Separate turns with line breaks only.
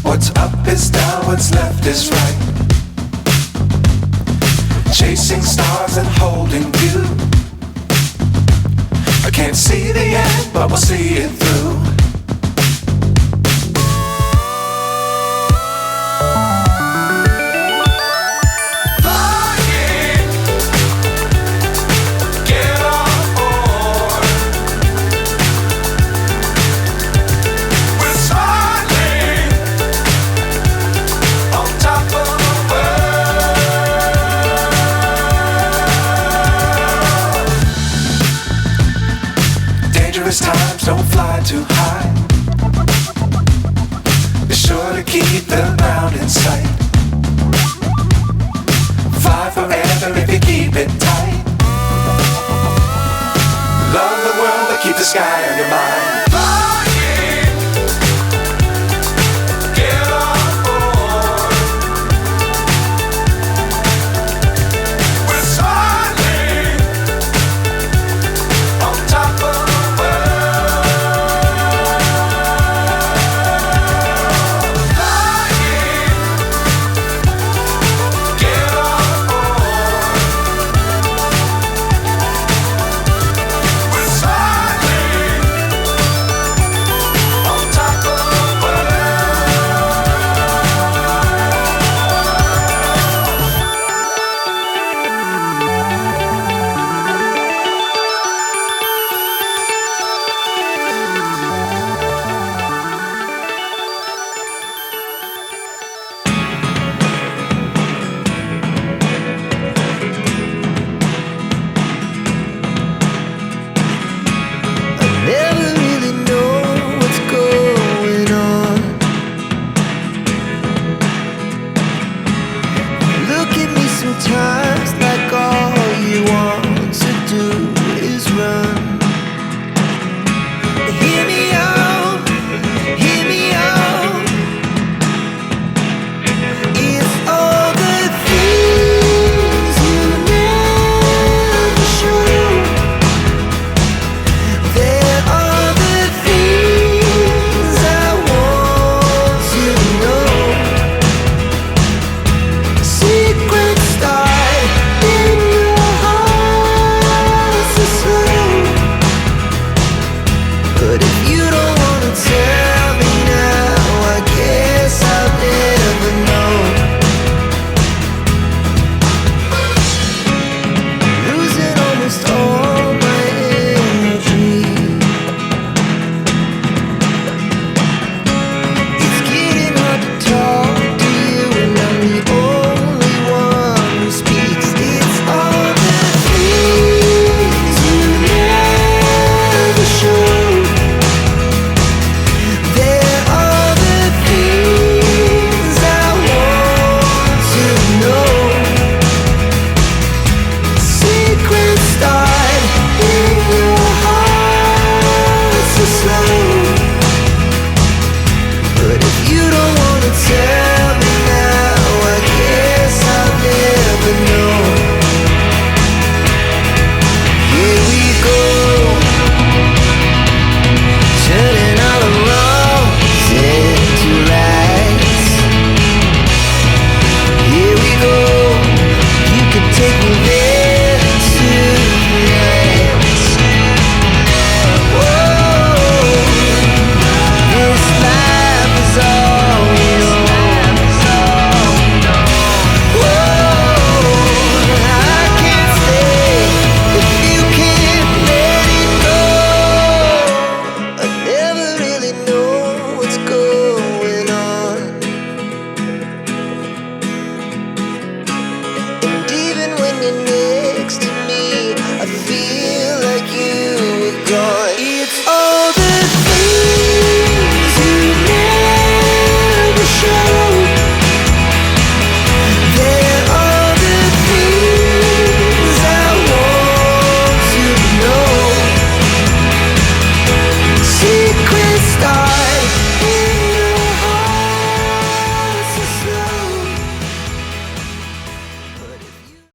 What's up is down, what's left is right. Chasing stars and holding you. I can't see the end, but we'll see it through. Dangerous times, don't fly too high. Be sure to keep the ground in sight. Fly forever if you keep it tight. Love the world, but keep the sky on your mind.